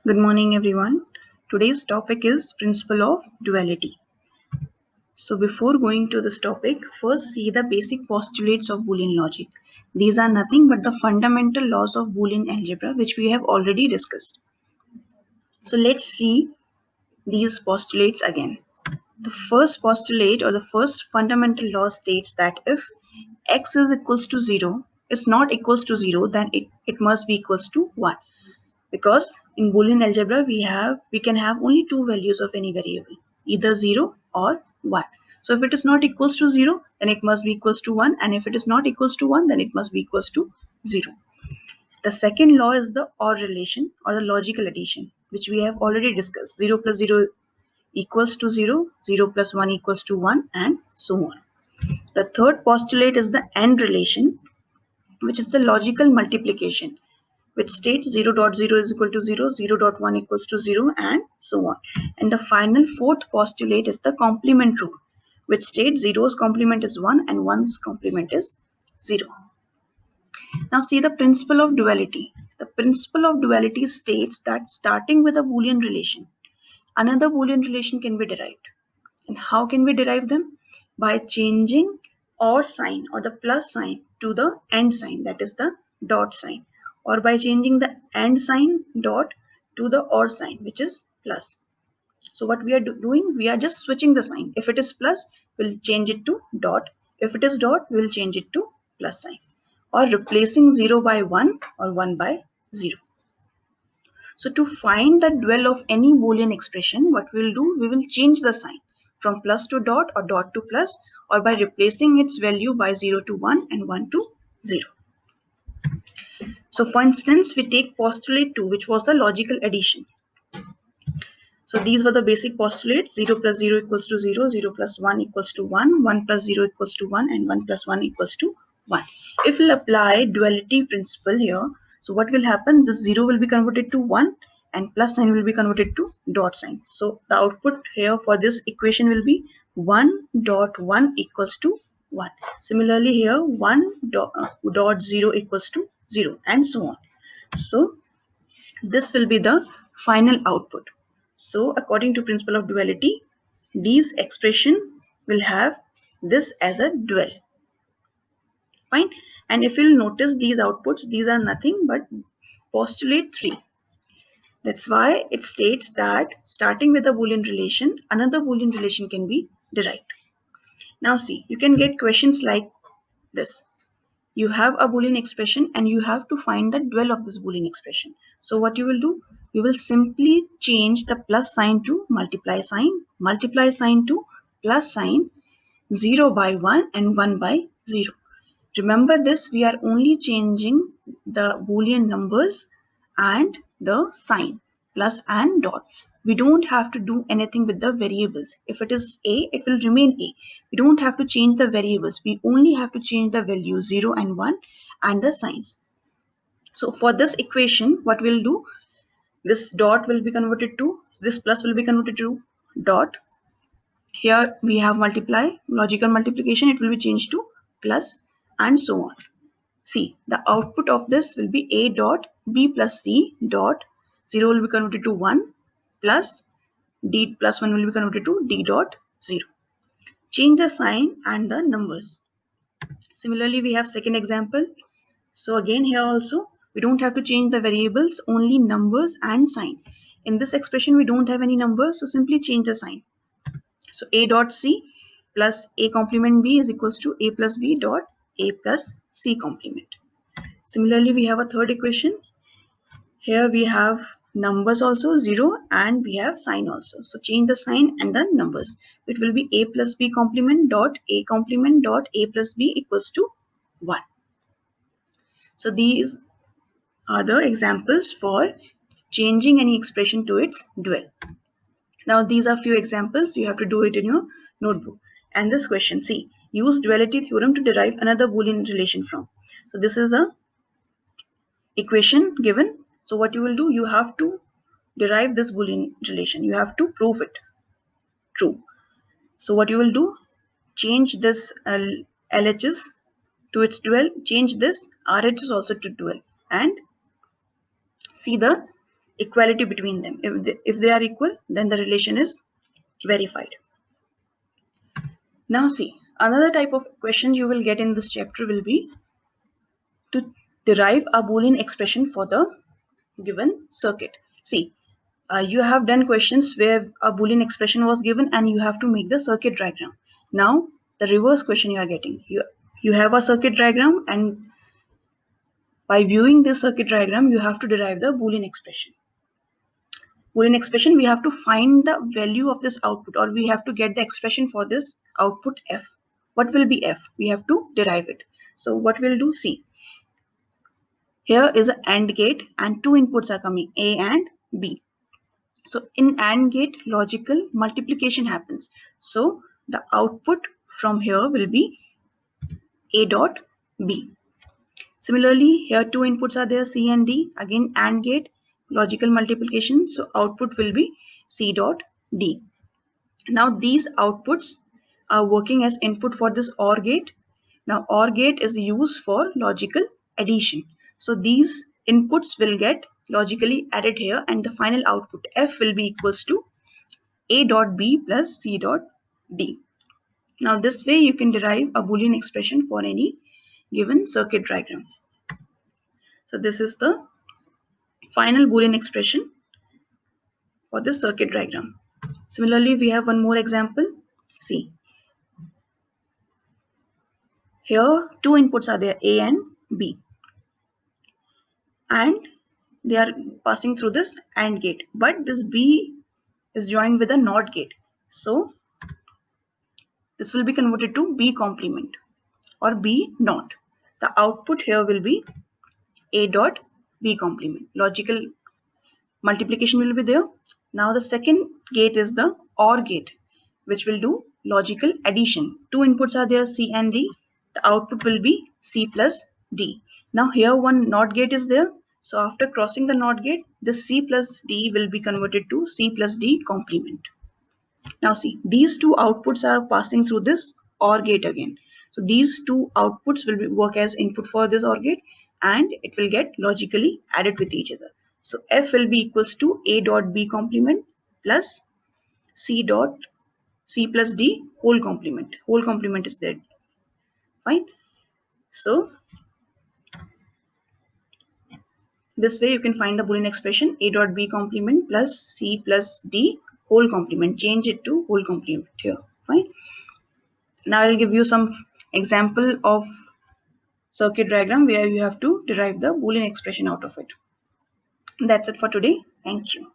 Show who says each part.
Speaker 1: Good morning, everyone. Today's topic is principle of duality. So before going to this topic, first see the basic postulates of Boolean logic. These are nothing but the fundamental laws of Boolean algebra which we have already discussed. So let's see these postulates again. The first postulate or the first fundamental law states that if x is equals to 0, is not equals to 0, then it must be equals to 1. Because in Boolean algebra we can have only two values of any variable, either 0 or 1. So if it is not equals to 0, then it must be equals to 1, and if it is not equals to 1, then it must be equals to 0. The second law is the OR relation or the logical addition, which we have already discussed. 0 plus 0 equals to 0, 0 plus 1 equals to 1, and so on. The third postulate is the AND relation, which is the logical multiplication, which states 0.0 is equal to 0, 0.1 equals to 0, and so on. And the final fourth postulate is the complement rule, which states 0's complement is 1 and 1's complement is 0. Now see the principle of duality. The principle of duality states that starting with a Boolean relation, another Boolean relation can be derived. And how can we derive them? By changing or sign or the plus sign to the and sign, that is the dot sign, or by changing the and sign dot to the or sign, which is plus. So what we are doing, we are just switching the sign. If it is plus, we'll change it to dot. If it is dot, we'll change it to plus sign, or replacing 0 by 1 or 1 by 0. So to find the dual of any Boolean expression, what we will do, we will change the sign from plus to dot or dot to plus, or by replacing its value by 0 to 1 and 1 to 0. So for instance, we take postulate 2, which was the logical addition. So these were the basic postulates: 0 plus 0 equals to 0, 0 plus 1 equals to 1, 1 plus 0 equals to 1, and 1 plus 1 equals to 1. If we'll apply duality principle here, so what will happen? This 0 will be converted to 1 and plus sign will be converted to dot sign. So the output here for this equation will be 1 dot 1 equals to 1. Similarly here 1 dot 0 equals to 0, and so on. So this will be the final output. So according to principle of duality, these expression will have this as a dual. Fine. And if you'll notice these outputs, these are nothing but postulate 3. That's why it states that starting with a Boolean relation, another Boolean relation can be derived. Now see, you can get questions like this. You have a Boolean expression and you have to find the dual of this Boolean expression. So what you will do? You will simply change the plus sign to multiply sign to plus sign, 0 by 1 and 1 by 0. Remember this, we are only changing the Boolean numbers and the sign, plus and dot. We don't have to do anything with the variables. If it is a, it will remain a. We don't have to change the variables. We only have to change the values 0 and 1 and the signs. So for this equation, what we'll do, this dot will be converted to, this plus will be converted to dot. Here we have multiply, logical multiplication, it will be changed to plus, and so on. See, the output of this will be a dot b plus c dot, 0 will be converted to 1, plus d plus 1 will be converted to d dot 0. Change the sign and the numbers. Similarly, we have second example. So again here also, we don't have to change the variables, only numbers and sign. In this expression, we don't have any numbers, so simply change the sign. So a dot c plus a complement b is equals to a plus b dot a plus c complement. Similarly, we have a third equation. Here we have numbers also 0 and we have sign also. So change the sign and the numbers. It will be a plus b complement dot a plus b equals to 1. So these are the examples for changing any expression to its dual. Now these are few examples. You have to do it in your notebook. And this question, see, use duality theorem to derive another Boolean relation from. So this is a equation given. So what you will do, you have to derive this Boolean relation. You have to prove it true. So what you will do, change this LHS to its dual, change this RHS also to dual, and see the equality between them. If they are equal, then the relation is verified. Now see, another type of question you will get in this chapter will be to derive a Boolean expression for the given circuit. See, you have done questions where a Boolean expression was given and you have to make the circuit diagram. Now the reverse question you are getting. You have a circuit diagram, and by viewing this circuit diagram you have to derive the Boolean expression. Boolean expression, we have to find the value of this output, or we have to get the expression for this output f. What will be f? We have to derive it. So what we'll do, see, here is an AND gate and two inputs are coming, A and B. So in AND gate, logical multiplication happens. So the output from here will be A dot B. Similarly, here two inputs are there, C and D. Again AND gate, logical multiplication. So output will be C dot D. Now these outputs are working as input for this OR gate. Now OR gate is used for logical addition. So these inputs will get logically added here, and the final output F will be equals to A dot B plus C dot D. Now this way you can derive a Boolean expression for any given circuit diagram. So this is the final Boolean expression for this circuit diagram. Similarly, we have one more example. See, here two inputs are there, A and B, and they are passing through this AND gate, but this B is joined with a NOT gate. So this will be converted to B complement or B NOT. The output here will be A dot B complement. Logical multiplication will be there. Now the second gate is the OR gate, which will do logical addition. Two inputs are there, C and D. The output will be C plus D. Now here one NOT gate is there. So after crossing the NOT gate, this C plus D will be converted to C plus D complement. Now see, these two outputs are passing through this OR gate again. So these two outputs will work as input for this OR gate, and it will get logically added with each other. So F will be equals to A dot B complement plus C dot C plus D whole complement. Whole complement is there. Fine. So this way you can find the Boolean expression A dot B complement plus C plus D whole complement. Change it to whole complement here. Fine. Now I'll give you some example of circuit diagram where you have to derive the Boolean expression out of it. That's it for today. Thank you.